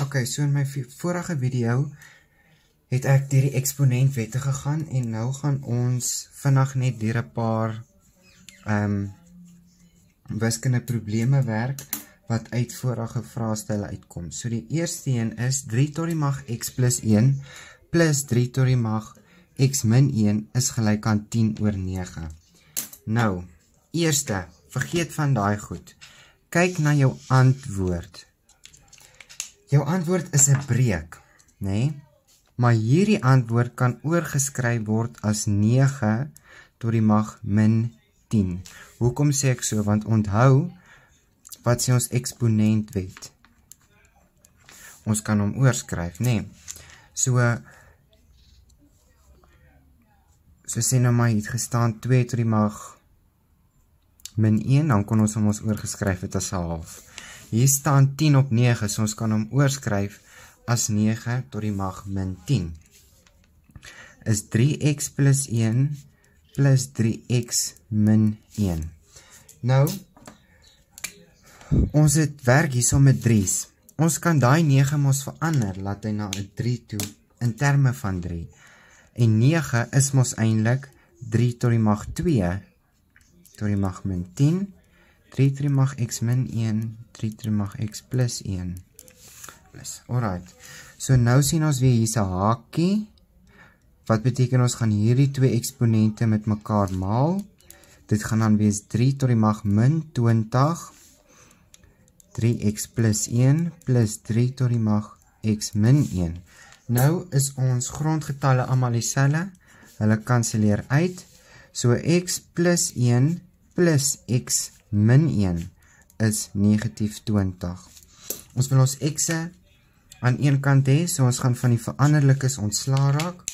Okay, so in my vorige video het ek deur die eksponentwette gegaan en nou gaan ons vinnig net deur 'n paar wiskundige probleme werk wat uit vorige vraestelle uitkom. So die eerste een is 3 tot die mag x plus 1 plus 3 tot die mag x min 1 is gelyk aan 10 oor 9. Nou, eerste, vergeet van daai goed. Kyk na jou antwoord. Jou antwoord is 'n breek, né? Maar hierdie antwoord kan oorgeskryf word as 9 tot die mag min 10. Hoekom sê ek so? Want onthou, wat sê ons eksponentwet? Ons kan hom oorskryf, né? So sê nou maar, het gestaan 2 tot die mag min 1, dan kon ons hom oorgeskryf het as 'n half. Hier staan 10 op 9, so ons kan hom oorskryf as 9 tot die mag min 10. Is 3x plus 1 plus 3x min 1. Nou, ons het werk hierso met 3's. Ons kan daai 9 mos verander, laat hy na 'n 3 toe, in terme van 3. En 9 is mos eintlik 3 tot die mag 2, tot die mag min 10, 3 tot die mag x min 1, 3 tot die mag x plus 1. Alright, so nou sien ons weer hier's 'n haakie, wat beteken ons gaan hierdie twee eksponente met mekaar maal. Dit gaan dan wees 3 tot die mag min 20, 3x plus 1 plus 3 tot die mag x min 1. Nou is ons grondgetalle almal dieselfde, hulle kanselleer uit, so x plus 1 plus x min 1 is negatief 20. Ons wil ons x'e aan een kant hê, so ons gaan van die veranderlikes ontslaa raak,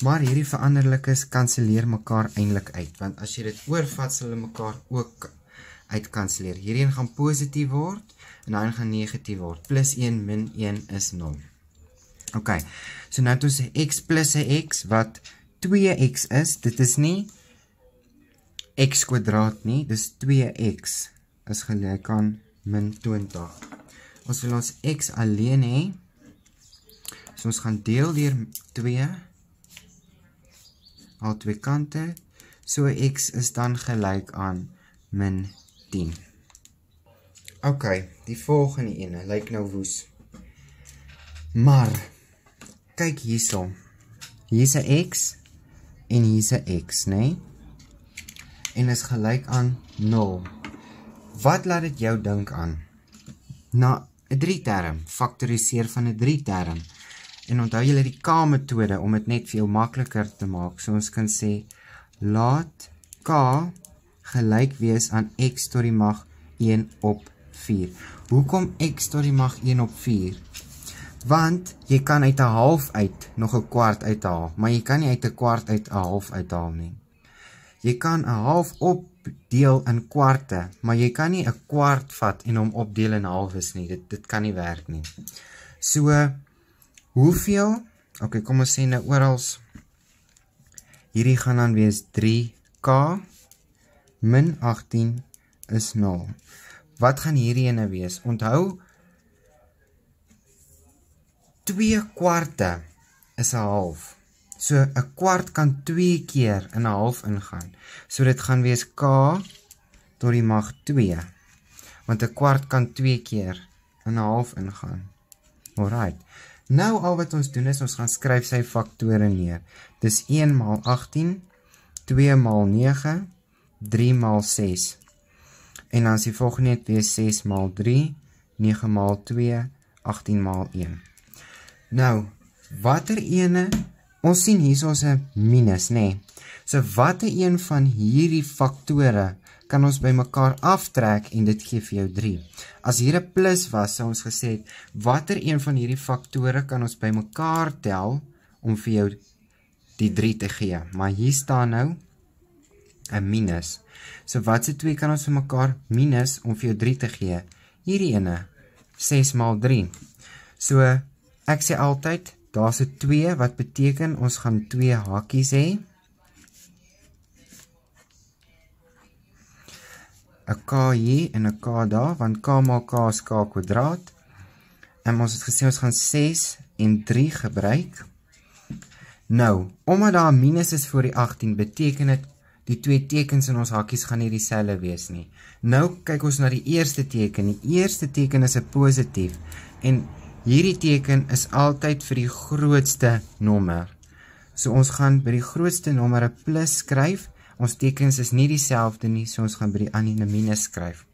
maar hierdie veranderlikes kanselleer mekaar eintlik uit, want as jy dit oorvat, sal hulle mekaar ook uitkanselleer. Hierdie gaan positief word, en daai gaan negatief word. Plus 1 min 1 is 0. Ok, so nou het ons x plus 'n x, wat 2x is, dit is nie x kwadraat nie, dis 2x, is gelyk aan min 20. Ons wil ons x alleen hê, so ons gaan deel deur 2, al twee kante, so x is dan gelyk aan min 10. Ok, die volgende ene, lyk nou woes. Maar, kyk hierso, hier's 'n x, en hier's 'n x, né? En is gelyk aan 0. Wat laat dit jou dink aan? Na 'n 3-term, faktoriseer van 'n 3-term. En onthou julle die K-metode om dit net veel makliker te maak. So ons kan sê, laat K gelyk wees aan x tot die mag 1 op 4. Hoekom x tot die mag 1 op 4? Want jy kan uit 'n half uit nog 'n kwart uithaal, maar jy kan nie uit 'n kwart uit 'n half uithaal nie. Jy kan 'n half opdeel in kwarte, maar jy kan nie 'n kwart vat en hom opdeel in halwes nie. Dit kan nie werk nie. So, hoeveel? Ok, kom ons sê nou orals. Hierdie gaan dan wees 3k min 18 is 0. Wat gaan hierdie ene wees? Onthou, 2 kwarte is 'n half. So, 'n kwart kan 2 keer in 'n half ingaan. So, dit gaan wees k tot die mag 2. Want 'n kwart kan 2 keer in 'n half ingaan. Alright. Nou, al wat ons doen is, ons gaan skryf sy faktore neer. Dis 1 maal 18, 2 maal 9, 3 maal 6. En dan is die volgende net wees 6 maal 3, 9 maal 2, 18 maal 1. Nou, watter ene, ons sien hier is 'n minus, né? So, watter een van hierdie faktore kan ons by mekaar aftrek en dit gee vir jou 3. As hier 'n plus was, sou ons gesê het, watter een van hierdie faktore kan ons by mekaar tel om vir jou die 3 te gee. Maar hier staan nou 'n minus. So, watse 2 kan ons vir mekaar minus om vir jou 3 te gee? Hierdie ene, 6 maal 3. So, ek sê altyd, daar's 'n 2, wat beteken ons gaan 2 hakies hê. 'n k hier en 'n k daar, want k maal k is k kwadraat. En ons het gesê ons gaan 6 en 3 gebruik. Nou, omdat daar 'n minus is voor die 18, beteken dit die twee tekens in ons hakkies gaan nie dieselfde wees nie. Nou kyk ons na die eerste teken. Die eerste teken is 'n positief en hierdie teken is altyd vir die grootste nommer. So ons gaan by die grootste nommer 'n plus skryf. Ons tekens is nie dieselfde nie, so ons gaan by die ander 'n minus skryf.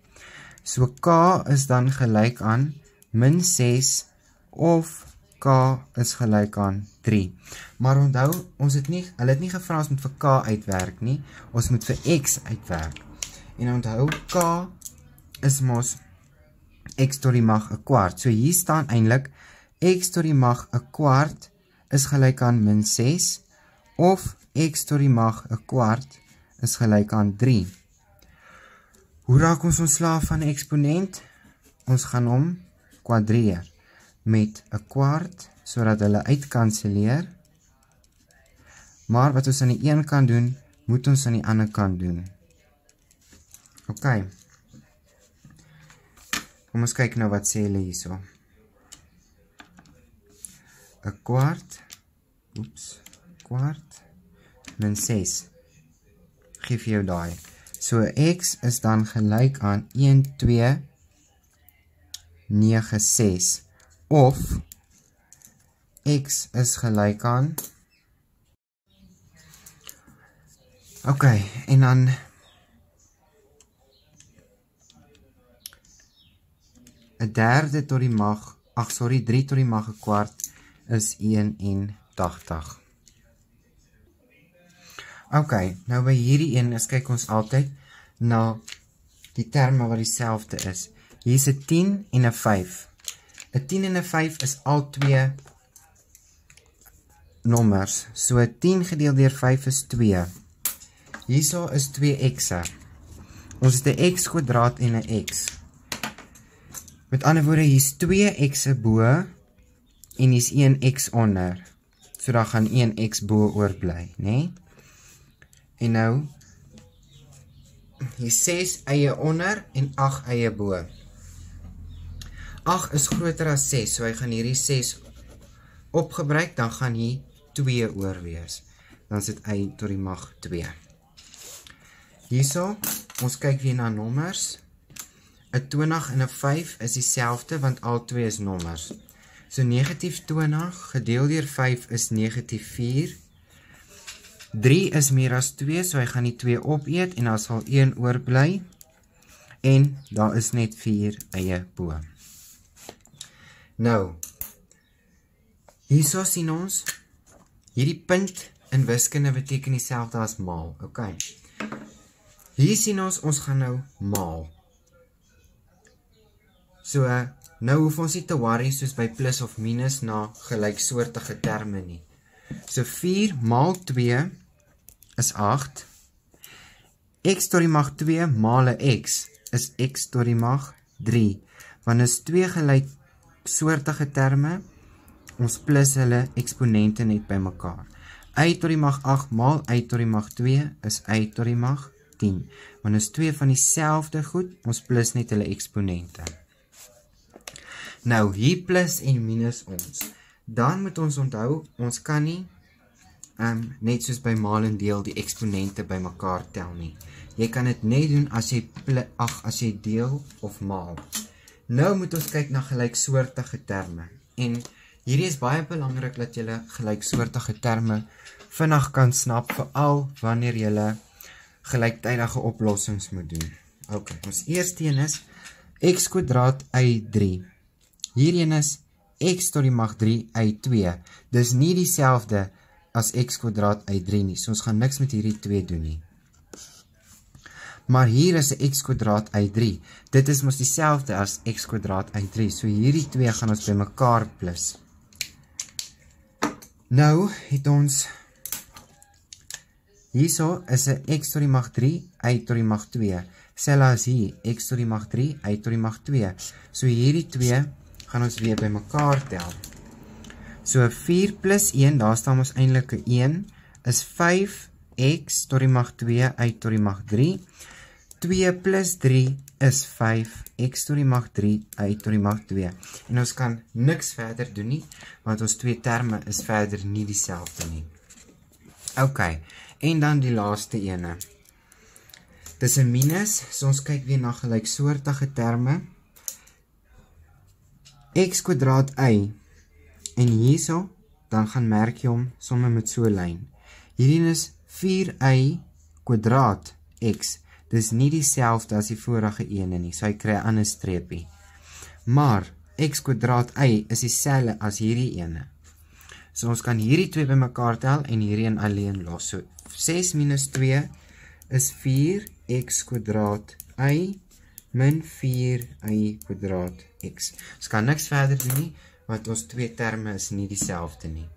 So K is dan gelyk aan min 6 of K is gelyk aan 3. Maar onthou, hulle het nie gevra ons moet vir K uitwerk nie, ons moet vir X uitwerk. En onthou, K is mos X tot die mag 'n kwart. So hier staan eintlik X tot die mag 'n kwart is gelyk aan min 6 of X tot die mag 'n kwart is gelyk aan 3. Hoe raak ons ontslaaf van 'n eksponent? Ons gaan hom kwadreer met 'n kwart, sodat hulle uitkanselleer. Maar wat ons aan die een kant doen, moet ons aan die ander kant doen. OK. Kom ons kyk nou wat sê hulle hierso. 'n kwart, kwart, min 6. Geef jou daai. So X is dan gelyk aan 1, 2, 9, 6. Of X is gelyk aan OK, en dan 3 tot die mag 'n kwart is 81. OK, nou by hierdie een kyk ons altyd na die terme wat dieselfde is. Hier is 'n 10 en 'n 5. 'n 10 en 'n 5 is al twee nommers. So 10 gedeel deur 5 is 2. Hierso is 2 x'e. Ons het 'n x kwadraat en 'n x. Met ander woorde, hier's 2 x'e bo en hier's 1 x onder. So daar gaan 1 x bo oorbly, né? En nou hier's 6 eie onder en 8 eie bo. 8 is groter as 6, so hy gaan hierdie 6 opgebruik, dan gaan hier 2 oor wees. Dan sit y tot die mag 2. Hierso, ons kyk weer na nommers. 'n 20 en 'n 5 is dieselfde, want al twee is nommers. So negatief 20 gedeel deur 5 is negatief 4. 3 is meer as 2, so hy gaan die 2 opeet, en daar sal 1 oorbly. En daar is net 4 eie bo. Nou, hierso sien ons, hierdie punt in wiskunde beteken dieselfde as maal, ok. Hier sien ons gaan nou maal. So, nou hoef ons nie te worry soos by plus of minus na gelyksoortige terme nie. So 4 maal 2 is 8. X tot die mag 2 maal 'n x is x tot die mag 3. Want is 2 gelyksoortige terme, ons plus hulle eksponente net by mekaar. Y tot die mag 8 maal y tot die mag 2 is y tot die mag 10. Want is 2 van dieselfde goed, ons plus net hulle eksponente. Nou, hier plus en minus ons. Dan moet ons onthou, ons kan nie net soos by maal en deel die eksponente by mekaar tel nie. Jy kan dit net doen as jy deel of maal. Nou moet ons kyk na gelyksoortige terme. En hierdie is baie belangrik dat jy gelyksoortige terme vinnig kan snap, veral wanneer jy gelyktydige oplossings moet doen. Ok, ons eerste een is x kwadraat y 3. Hierheen is x tot die mag 3 y 2. Dis nie dieselfde as x kwadraat y 3 nie, so ons gaan niks met hierdie 2 doen nie. Maar hier is 'n x kwadraat y 3. Dit is mos dieselfde as x kwadraat y 3, so hierdie 2 gaan ons by mekaar plus. Nou het ons hierso is 'n x tot die mag 3 y tot die mag 2. Selfs as hier x tot die mag 3 y tot die mag 2. So hierdie 2 gaan ons weer by mekaar tel. So 4 plus 1, daar staan ons eintlik 'n 1, is 5x tot die mag 2 y tot die mag 3. 2 plus 3 is 5 x tot die mag 3 y tot die mag 2. En ons kan niks verder doen nie, want ons twee terme is verder nie dieselfde nie. Ok, en dan die laaste ene. Dis 'n minus, so ons kyk weer na gelyksoortige terme. X kwadraat y, en hierso, dan gaan merk jy hom sommer met so 'n lyn. Hierdie is 4y kwadraat x. Dis nie dieselfde as die vorige ene nie, so hy kry 'n ander streepie. Maar x kwadraat y is dieselfde as hierdie ene. So ons kan hierdie twee bymekaar tel en hierdie een alleen los. So 6 minus 2 is 4x kwadraat y min 4y kwadraat x. Ons kan niks verder doen nie, want ons twee terme is nie dieselfde nie.